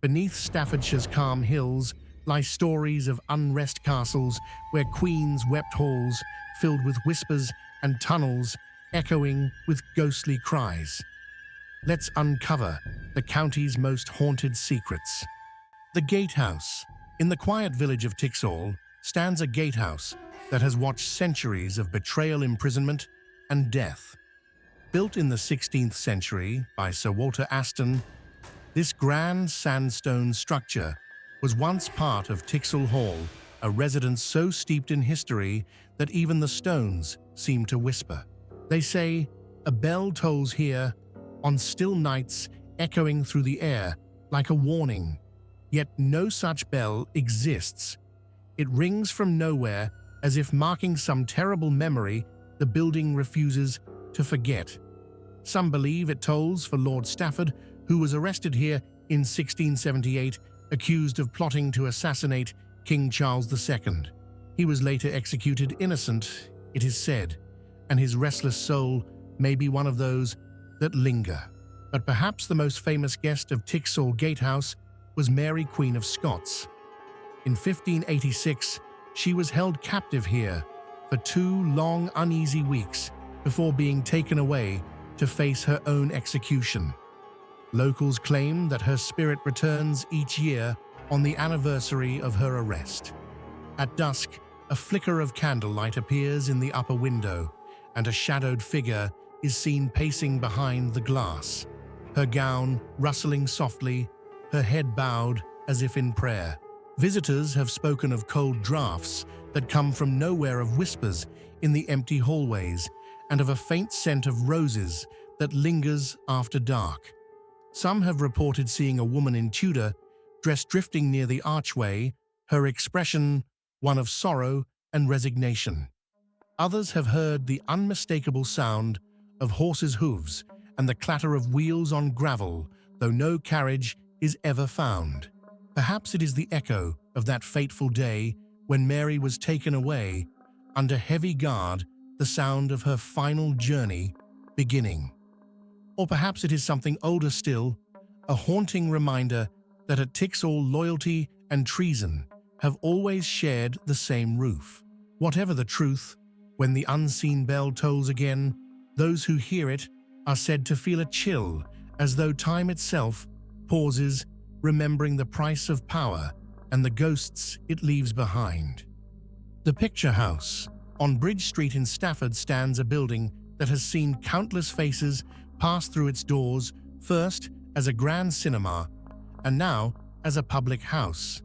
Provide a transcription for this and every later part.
Beneath Staffordshire's calm hills lie stories of unrest castles where queens wept halls filled with whispers and tunnels echoing with ghostly cries. Let's uncover the county's most haunted secrets. The Gatehouse. In the quiet village of Tixall stands a gatehouse that has watched centuries of betrayal, imprisonment, and death. Built in the 16th century by Sir Walter Aston, this grand sandstone structure was once part of Tixall Hall, a residence so steeped in history that even the stones seem to whisper. They say a bell tolls here on still nights, echoing through the air like a warning. Yet no such bell exists. It rings from nowhere, as if marking some terrible memory the building refuses to forget. Some believe it tolls for Lord Stafford, who was arrested here in 1678, accused of plotting to assassinate King Charles II. He was later executed innocent, it is said, and his restless soul may be one of those that linger. But perhaps the most famous guest of Tixall Gatehouse was Mary, Queen of Scots. In 1586, she was held captive here for 2 long, uneasy weeks before being taken away to face her own execution. Locals claim that her spirit returns each year on the anniversary of her arrest. At dusk, a flicker of candlelight appears in the upper window, and a shadowed figure is seen pacing behind the glass, her gown rustling softly, her head bowed as if in prayer. Visitors have spoken of cold draughts that come from nowhere, of whispers in the empty hallways, and of a faint scent of roses that lingers after dark. Some have reported seeing a woman in Tudor dress drifting near the archway, her expression one of sorrow and resignation. Others have heard the unmistakable sound of horses' hooves and the clatter of wheels on gravel, though no carriage is ever found. Perhaps it is the echo of that fateful day when Mary was taken away, under heavy guard, the sound of her final journey beginning. Or perhaps it is something older still, a haunting reminder that at Tixall loyalty and treason have always shared the same roof. Whatever the truth, when the unseen bell tolls again, those who hear it are said to feel a chill, as though time itself pauses, remembering the price of power and the ghosts it leaves behind. The Picture House. On Bridge Street in Stafford stands a building that has seen countless faces pass through its doors, first as a grand cinema, and now as a public house.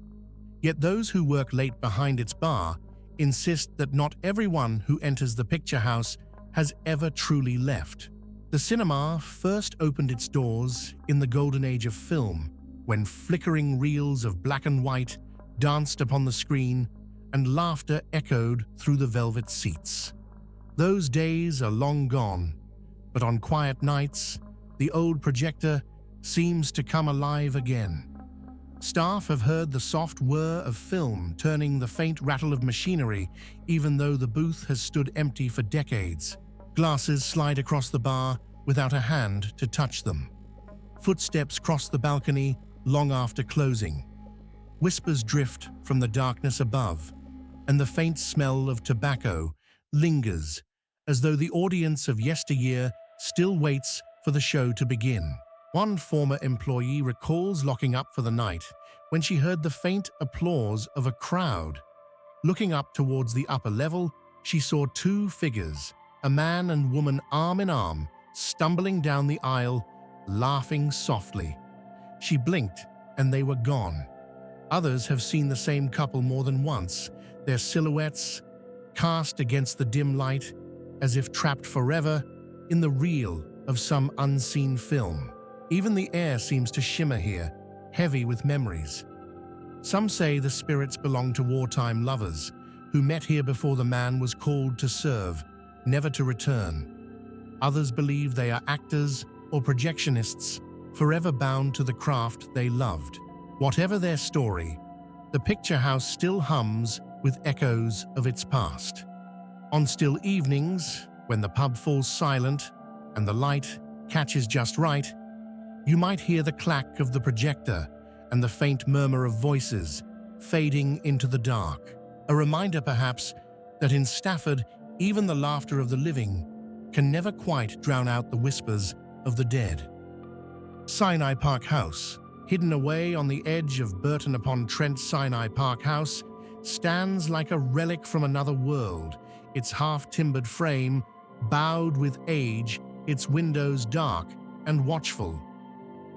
Yet those who work late behind its bar insist that not everyone who enters the Picture House has ever truly left. The cinema first opened its doors in the golden age of film, when flickering reels of black and white danced upon the screen and laughter echoed through the velvet seats. Those days are long gone, but on quiet nights, the old projector seems to come alive again. Staff have heard the soft whir of film turning, the faint rattle of machinery, even though the booth has stood empty for decades. Glasses slide across the bar without a hand to touch them. Footsteps cross the balcony long after closing. Whispers drift from the darkness above, and the faint smell of tobacco lingers, as though the audience of yesteryear still waits for the show to begin. One former employee recalls locking up for the night when she heard the faint applause of a crowd. Looking up towards the upper level, she saw 2 figures, a man and woman arm in arm, stumbling down the aisle, laughing softly. She blinked and they were gone. Others have seen the same couple more than once, their silhouettes cast against the dim light as if trapped forever in the reel of some unseen film. Even the air seems to shimmer here, heavy with memories. Some say the spirits belong to wartime lovers who met here before the man was called to serve, never to return. Others believe they are actors or projectionists, forever bound to the craft they loved. Whatever their story, the Picture House still hums with echoes of its past. On still evenings, when the pub falls silent and the light catches just right, you might hear the clack of the projector and the faint murmur of voices fading into the dark. A reminder, perhaps, that in Stafford, even the laughter of the living can never quite drown out the whispers of the dead. Sinai Park House, hidden away on the edge of Burton-upon-Trent, Sinai Park House stands like a relic from another world, its half-timbered frame bowed with age, its windows dark and watchful.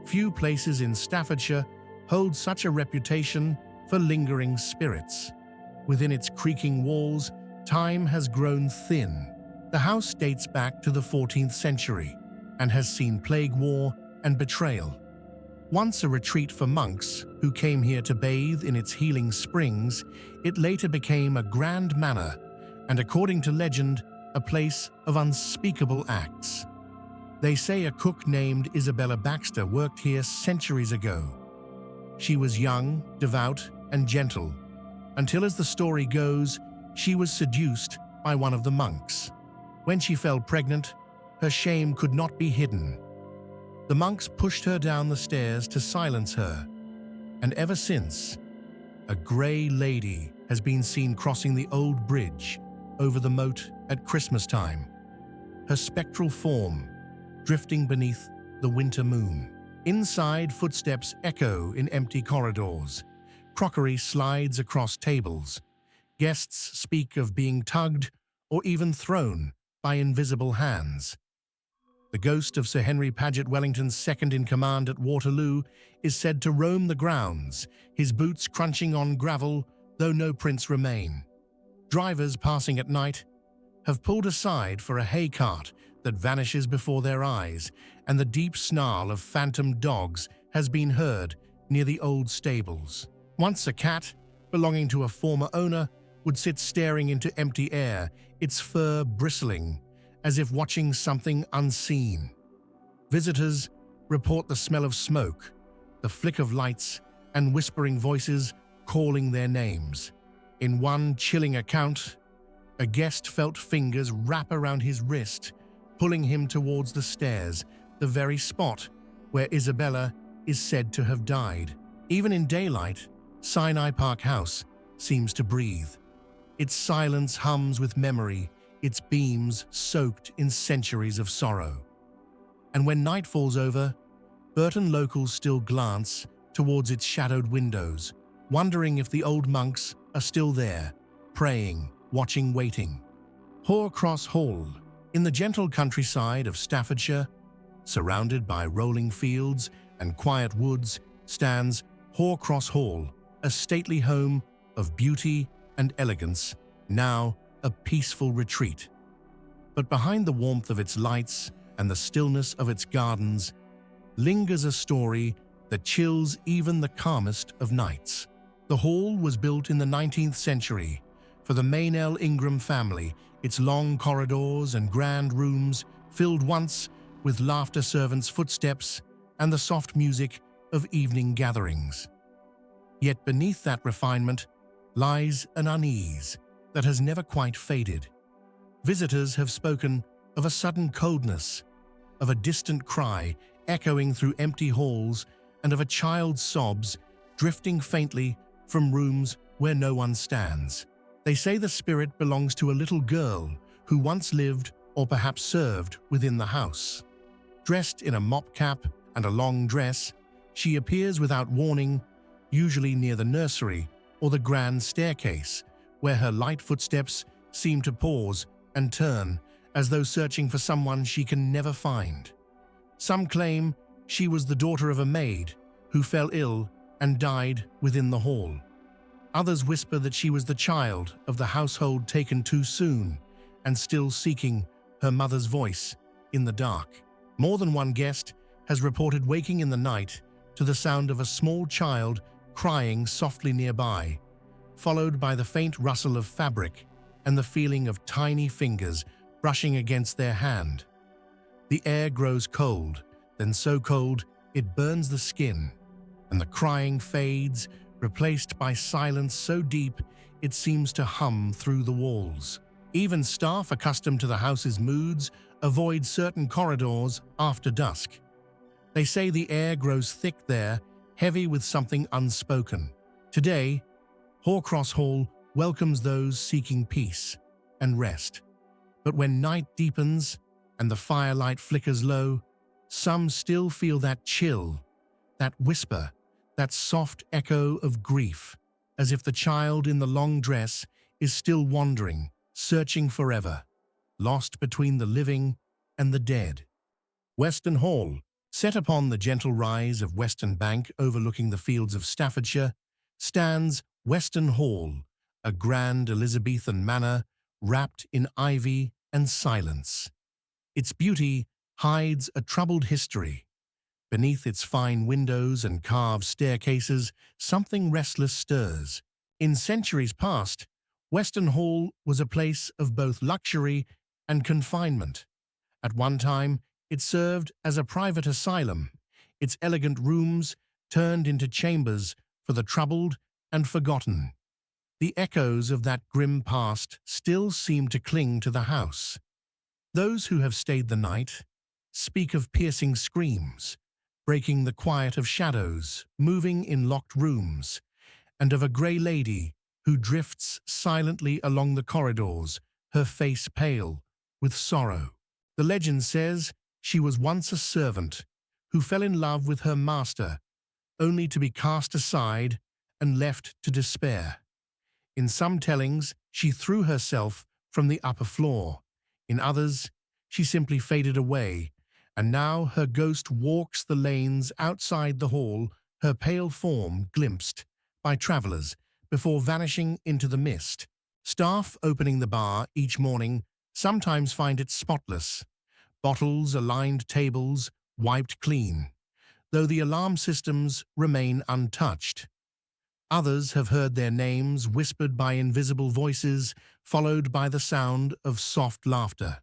Few places in Staffordshire hold such a reputation for lingering spirits. Within its creaking walls, time has grown thin. The house dates back to the 14th century and has seen plague war and betrayal. Once a retreat for monks who came here to bathe in its healing springs, it later became a grand manor and, according to legend, a place of unspeakable acts. They say a cook named Isabella Baxter worked here centuries ago. She was young, devout, and gentle, until, as the story goes, she was seduced by one of the monks. When she fell pregnant, her shame could not be hidden. The monks pushed her down the stairs to silence her, and ever since, a grey lady has been seen crossing the old bridge over the moat at Christmas time, her spectral form drifting beneath the winter moon. Inside, footsteps echo in empty corridors. Crockery slides across tables. Guests speak of being tugged or even thrown by invisible hands. The ghost of Sir Henry Paget Wellington's second-in-command at Waterloo is said to roam the grounds, his boots crunching on gravel, though no prints remain. Drivers passing at night have pulled aside for a hay cart that vanishes before their eyes, and the deep snarl of phantom dogs has been heard near the old stables. Once a cat, belonging to a former owner, would sit staring into empty air, its fur bristling, as if watching something unseen. Visitors report the smell of smoke, the flick of lights, and whispering voices calling their names. In one chilling account, a guest felt fingers wrap around his wrist, pulling him towards the stairs, the very spot where Isabella is said to have died. Even in daylight, Sinai Park House seems to breathe. Its silence hums with memory, its beams soaked in centuries of sorrow. And when night falls over, Burton locals still glance towards its shadowed windows, wondering if the old monks are still there, praying, watching, waiting. Horcross Hall, in the gentle countryside of Staffordshire, surrounded by rolling fields and quiet woods, stands Horcross Hall, a stately home of beauty and elegance, now a peaceful retreat. But behind the warmth of its lights and the stillness of its gardens lingers a story that chills even the calmest of nights. The hall was built in the 19th century for the Maynell Ingram family, its long corridors and grand rooms filled once with laughter servants' footsteps and the soft music of evening gatherings. Yet beneath that refinement lies an unease that has never quite faded. Visitors have spoken of a sudden coldness, of a distant cry echoing through empty halls, and of a child's sobs drifting faintly from rooms where no one stands. They say the spirit belongs to a little girl who once lived or perhaps served within the house. Dressed in a mop cap and a long dress, she appears without warning, usually near the nursery or the grand staircase, where her light footsteps seem to pause and turn as though searching for someone she can never find. Some claim she was the daughter of a maid who fell ill and died within the hall. Others whisper that she was the child of the household taken too soon and still seeking her mother's voice in the dark. More than one guest has reported waking in the night to the sound of a small child crying softly nearby, followed by the faint rustle of fabric and the feeling of tiny fingers brushing against their hand. The air grows cold, then so cold it burns the skin, and the crying fades, replaced by silence so deep it seems to hum through the walls. Even staff accustomed to the house's moods avoid certain corridors after dusk. They say the air grows thick there, heavy with something unspoken. Today, Horcross Hall welcomes those seeking peace and rest. But when night deepens and the firelight flickers low, some still feel that chill, that whisper, that soft echo of grief, as if the child in the long dress is still wandering, searching forever, lost between the living and the dead. Weston Hall, set upon the gentle rise of Weston Bank overlooking the fields of Staffordshire, stands Weston Hall, a grand Elizabethan manor wrapped in ivy and silence. Its beauty hides a troubled history. Beneath its fine windows and carved staircases, something restless stirs. In centuries past, Weston Hall was a place of both luxury and confinement. At one time, it served as a private asylum, its elegant rooms turned into chambers for the troubled and forgotten. The echoes of that grim past still seem to cling to the house. Those who have stayed the night speak of piercing screams, breaking the quiet of shadows, moving in locked rooms, and of a grey lady who drifts silently along the corridors, her face pale with sorrow. The legend says she was once a servant who fell in love with her master, only to be cast aside and left to despair. In some tellings, she threw herself from the upper floor. In others, she simply faded away, and now her ghost walks the lanes outside the hall, her pale form glimpsed by travellers before vanishing into the mist. Staff opening the bar each morning sometimes find it spotless, bottles, aligned tables, wiped clean, though the alarm systems remain untouched. Others have heard their names whispered by invisible voices, followed by the sound of soft laughter.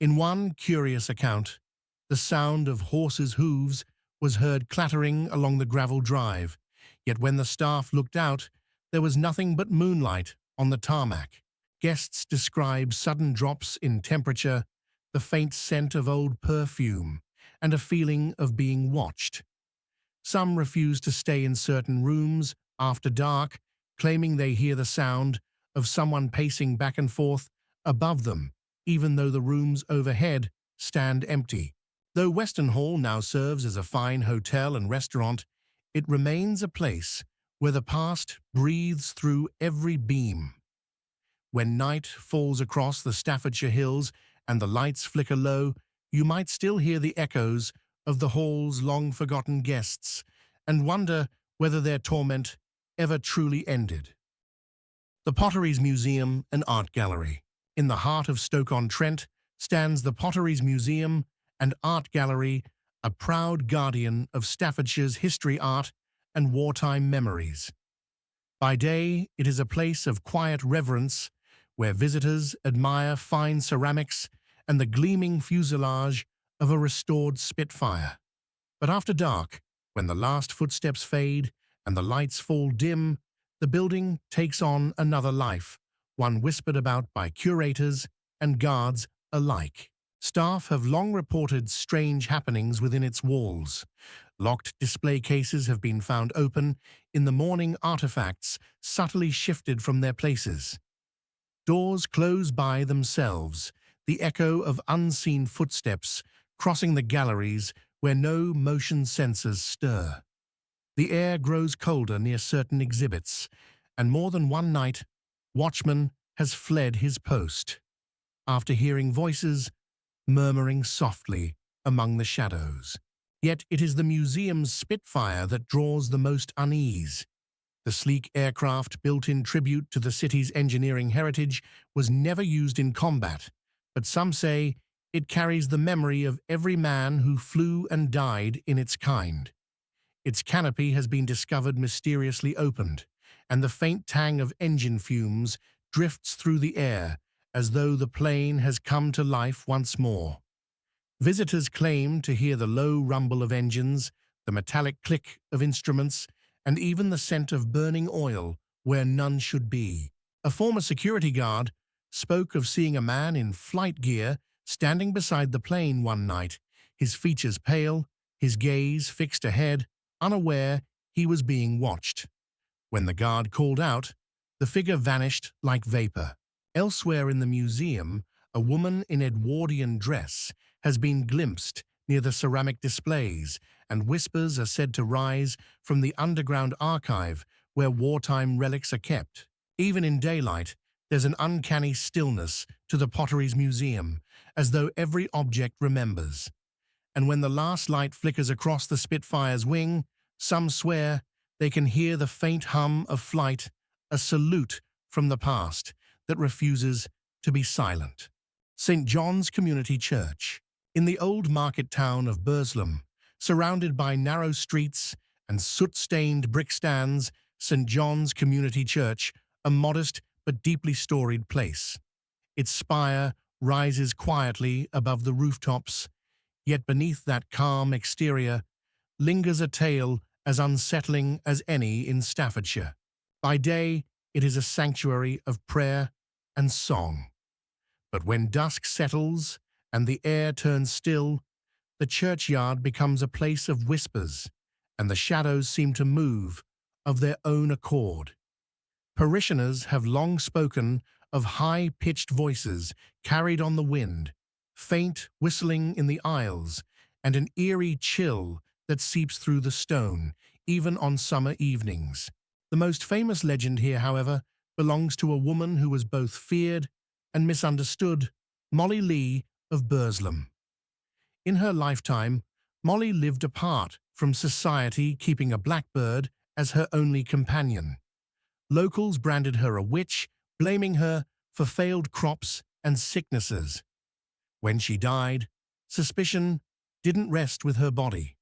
In one curious account, the sound of horses' hooves was heard clattering along the gravel drive, yet when the staff looked out, there was nothing but moonlight on the tarmac. Guests describe sudden drops in temperature, the faint scent of old perfume, and a feeling of being watched. Some refuse to stay in certain rooms after dark, claiming they hear the sound of someone pacing back and forth above them, even though the rooms overhead stand empty. Though Weston Hall now serves as a fine hotel and restaurant, it remains a place where the past breathes through every beam. When night falls across the Staffordshire hills and the lights flicker low, you might still hear the echoes of the hall's long-forgotten guests and wonder whether their torment ever truly ended. The Potteries Museum and Art Gallery. In the heart of Stoke-on-Trent stands the Potteries Museum and Art Gallery, a proud guardian of Staffordshire's history, art, and wartime memories. By day, it is a place of quiet reverence where visitors admire fine ceramics and the gleaming fuselage of a restored Spitfire. But after dark, when the last footsteps fade and the lights fall dim, the building takes on another life, one whispered about by curators and guards alike. Staff have long reported strange happenings within its walls. Locked display cases have been found open in the morning, artifacts subtly shifted from their places. Doors close by themselves, the echo of unseen footsteps crossing the galleries where no motion sensors stir. The air grows colder near certain exhibits, and more than one night, watchman has fled his post, after hearing voices murmuring softly among the shadows. Yet it is the museum's Spitfire that draws the most unease. The sleek aircraft, built in tribute to the city's engineering heritage, was never used in combat, but some say it carries the memory of every man who flew and died in its kind. Its canopy has been discovered mysteriously opened, and the faint tang of engine fumes drifts through the air as though the plane has come to life once more. Visitors claim to hear the low rumble of engines, the metallic click of instruments, and even the scent of burning oil where none should be. A former security guard spoke of seeing a man in flight gear standing beside the plane one night, his features pale, his gaze fixed ahead, unaware he was being watched. When the guard called out, the figure vanished like vapor. Elsewhere in the museum, a woman in Edwardian dress has been glimpsed near the ceramic displays, and whispers are said to rise from the underground archive where wartime relics are kept. Even in daylight, there's an uncanny stillness to the Potteries Museum, as though every object remembers. And when the last light flickers across the Spitfire's wing, some swear they can hear the faint hum of flight, a salute from the past that refuses to be silent. St. John's Community Church. In the old market town of Burslem, surrounded by narrow streets and soot-stained brick stands, St. John's Community Church, a modest but deeply storied place. Its spire rises quietly above the rooftops, yet beneath that calm exterior lingers a tale as unsettling as any in Staffordshire. By day, it is a sanctuary of prayer and song. But when dusk settles and the air turns still, the churchyard becomes a place of whispers, and the shadows seem to move of their own accord. Parishioners have long spoken of high-pitched voices carried on the wind, faint whistling in the aisles, and an eerie chill that seeps through the stone, even on summer evenings. The most famous legend here, however, belongs to a woman who was both feared and misunderstood, Molly Lee of Burslem. In her lifetime, Molly lived apart from society, keeping a blackbird as her only companion. Locals branded her a witch, blaming her for failed crops and sicknesses. When she died, suspicion didn't rest with her body.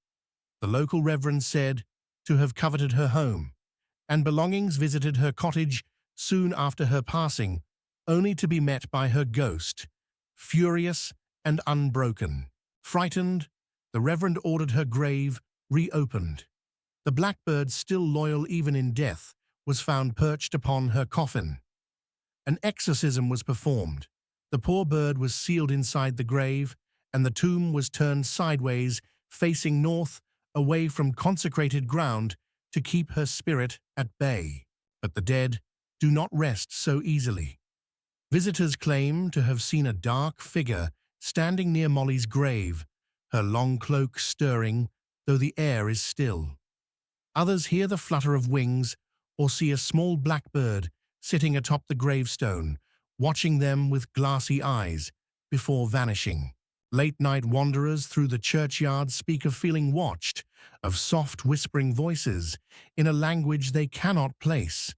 The local reverend said to have coveted her home, and belongings visited her cottage soon after her passing, only to be met by her ghost, furious and unbroken. Frightened, the reverend ordered her grave reopened. The blackbird, still loyal even in death, was found perched upon her coffin. An exorcism was performed. The poor bird was sealed inside the grave, and the tomb was turned sideways, facing north, away from consecrated ground, to keep her spirit at bay. But the dead do not rest so easily. Visitors claim to have seen a dark figure standing near Molly's grave, her long cloak stirring, though the air is still. Others hear the flutter of wings or see a small blackbird sitting atop the gravestone, watching them with glassy eyes before vanishing. Late-night wanderers through the churchyard speak of feeling watched, of soft whispering voices in a language they cannot place.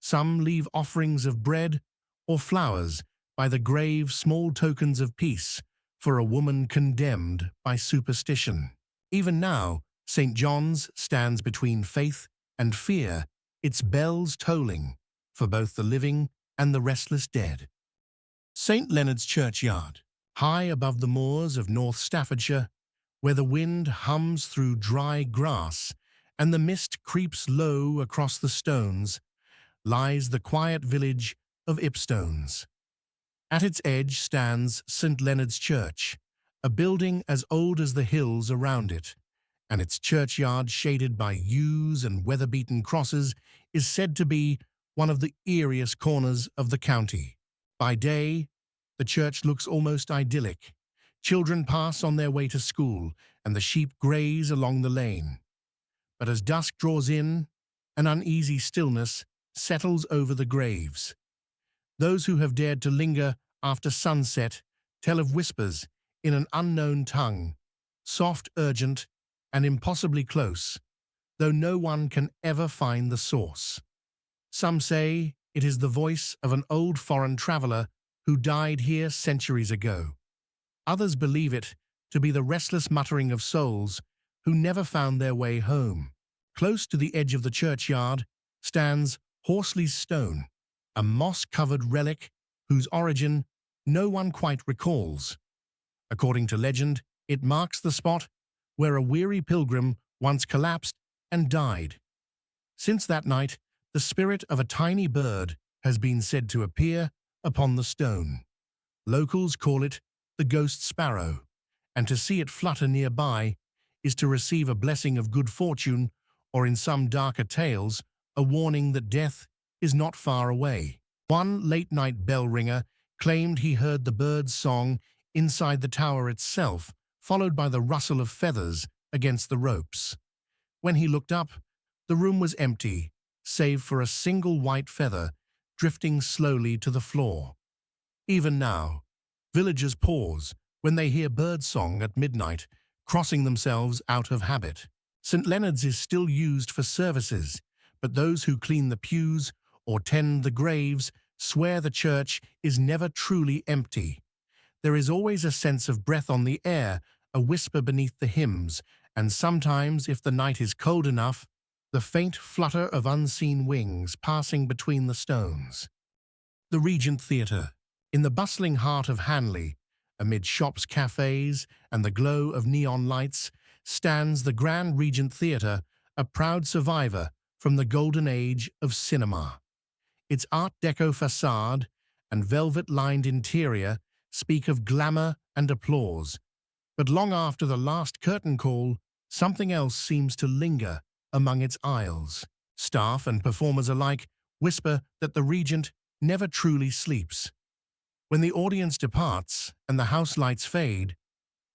Some leave offerings of bread or flowers by the grave, small tokens of peace for a woman condemned by superstition. Even now, St. John's stands between faith and fear, its bells tolling for both the living and the restless dead. St. Leonard's Churchyard, high above the moors of North Staffordshire, where the wind hums through dry grass and the mist creeps low across the stones, lies the quiet village of Ipstones. At its edge stands St. Leonard's Church, a building as old as the hills around it, and its churchyard, shaded by yews and weather-beaten crosses, is said to be one of the eeriest corners of the county. By day, the church looks almost idyllic. Children pass on their way to school, and the sheep graze along the lane. But as dusk draws in, an uneasy stillness settles over the graves. Those who have dared to linger after sunset tell of whispers in an unknown tongue, soft, urgent, and impossibly close, though no one can ever find the source. Some say it is the voice of an old foreign traveller who died here centuries ago. Others believe it to be the restless muttering of souls who never found their way home. Close to the edge of the churchyard stands Horsley's Stone, a moss-covered relic whose origin no one quite recalls. According to legend, it marks the spot where a weary pilgrim once collapsed and died. Since that night, the spirit of a tiny bird has been said to appear upon the stone. Locals call it the ghost sparrow, and to see it flutter nearby is to receive a blessing of good fortune or in some darker tales, a warning that death is not far away. One late-night bell ringer claimed he heard the bird's song inside the tower itself, followed by the rustle of feathers against the ropes. When he looked up, the room was empty, save for a single white feather drifting slowly to the floor. Even now, villagers pause when they hear birdsong at midnight, crossing themselves out of habit. St. Leonard's is still used for services, but those who clean the pews or tend the graves swear the church is never truly empty. There is always a sense of breath on the air, a whisper beneath the hymns, and sometimes, if the night is cold enough, the faint flutter of unseen wings passing between the stones. The Regent Theatre. In the bustling heart of Hanley, amid shops, cafes, and the glow of neon lights, stands the Grand Regent Theatre, a proud survivor from the golden age of cinema. Its Art Deco facade and velvet-lined interior speak of glamour and applause, but long after the last curtain call, something else seems to linger among its aisles. Staff and performers alike whisper that the Regent never truly sleeps. When the audience departs and the house lights fade,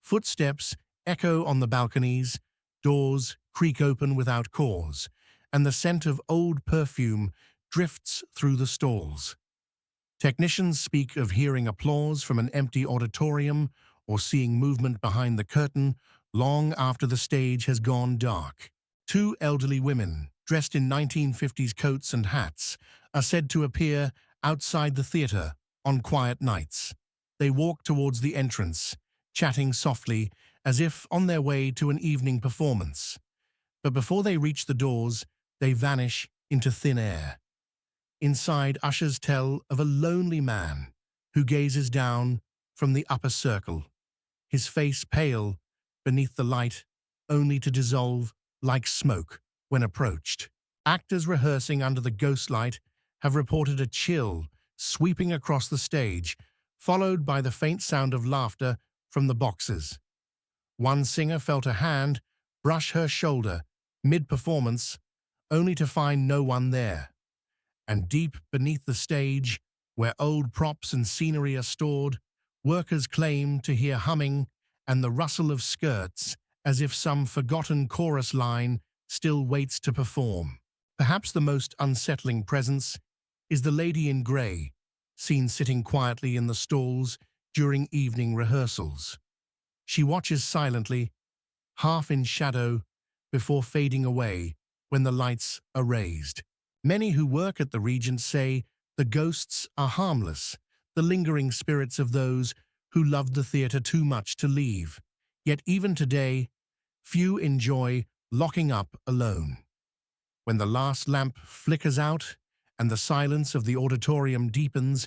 footsteps echo on the balconies, doors creak open without cause, and the scent of old perfume drifts through the stalls. Technicians speak of hearing applause from an empty auditorium or seeing movement behind the curtain long after the stage has gone dark. Two elderly women, dressed in 1950s coats and hats, are said to appear outside the theatre on quiet nights. They walk towards the entrance, chatting softly as if on their way to an evening performance. But before they reach the doors, they vanish into thin air. Inside, ushers tell of a lonely man who gazes down from the upper circle, his face pale beneath the light, only to dissolve like smoke when approached. Actors rehearsing under the ghost light have reported a chill sweeping across the stage, followed by the faint sound of laughter from the boxes. One singer felt a hand brush her shoulder mid-performance, only to find no one there. And deep beneath the stage, where old props and scenery are stored, workers claim to hear humming and the rustle of skirts, as if some forgotten chorus line still waits to perform. Perhaps the most unsettling presence is the lady in grey, seen sitting quietly in the stalls during evening rehearsals. She watches silently, half in shadow, before fading away when the lights are raised. Many who work at the Regent say the ghosts are harmless, the lingering spirits of those who loved the theatre too much to leave. Yet even today, few enjoy locking up alone. When the last lamp flickers out and the silence of the auditorium deepens,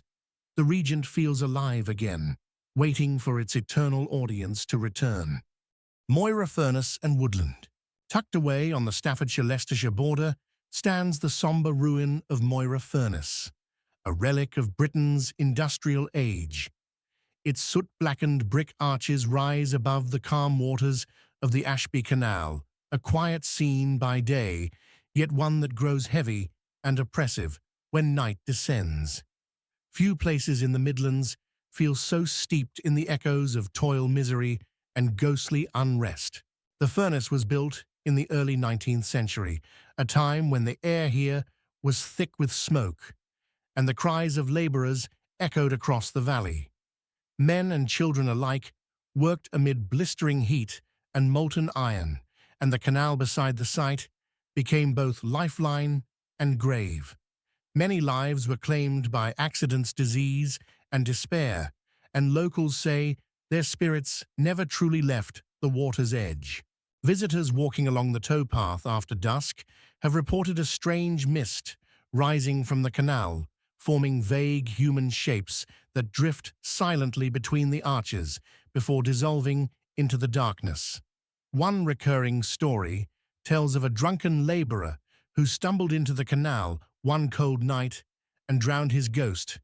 the Regent feels alive again, waiting for its eternal audience to return. Moira Furnace and Woodland. Tucked away on the Staffordshire-Leicestershire border stands the sombre ruin of Moira Furnace, a relic of Britain's industrial age. Its soot-blackened brick arches rise above the calm waters of the Ashby Canal, a quiet scene by day, yet one that grows heavy and oppressive when night descends. Few places in the Midlands feel so steeped in the echoes of toil, misery, and ghostly unrest. The furnace was built in the early 19th century, a time when the air here was thick with smoke, and the cries of labourers echoed across the valley. Men and children alike worked amid blistering heat and molten iron, and the canal beside the site became both lifeline and grave. Many lives were claimed by accidents, disease, and despair, and locals say their spirits never truly left the water's edge. Visitors walking along the towpath after dusk have reported a strange mist rising from the canal, forming vague human shapes that drift silently between the arches before dissolving into the darkness. One recurring story tells of a drunken labourer who stumbled into the canal one cold night and drowned. His ghost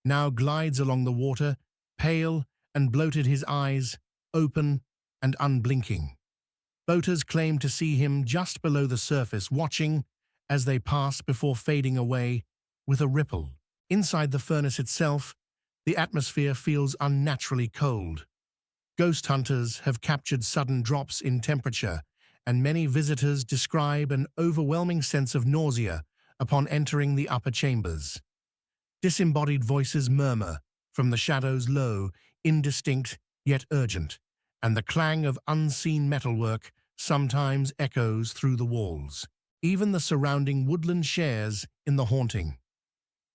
now glides along the water, pale and bloated, his eyes open and unblinking. Boaters claim to see him just below the surface, watching as they pass before fading away with a ripple. Inside the furnace itself, the atmosphere feels unnaturally cold. Ghost hunters have captured sudden drops in temperature, and many visitors describe an overwhelming sense of nausea upon entering the upper chambers. Disembodied voices murmur from the shadows, low, indistinct, yet urgent, and the clang of unseen metalwork sometimes echoes through the walls. Even the surrounding woodland shares in the haunting.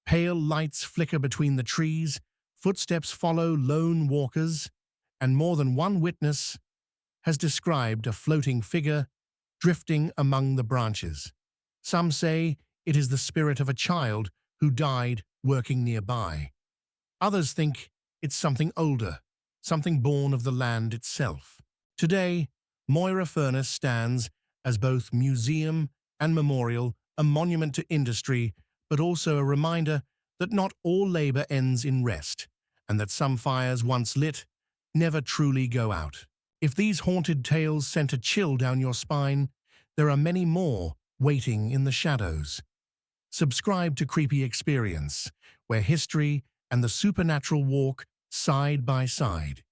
Pale lights flicker between the trees, footsteps follow lone walkers, and more than one witness has described a floating figure drifting among the branches. Some say it is the spirit of a child who died working nearby. Others think it's something older, something born of the land itself. Today, Moira Furnace stands as both museum and memorial, a monument to industry, but also a reminder that not all labor ends in rest, and that some fires once lit never truly go out. If these haunted tales sent a chill down your spine, there are many more waiting in the shadows. Subscribe to Creepy Experience, where history and the supernatural walk side by side.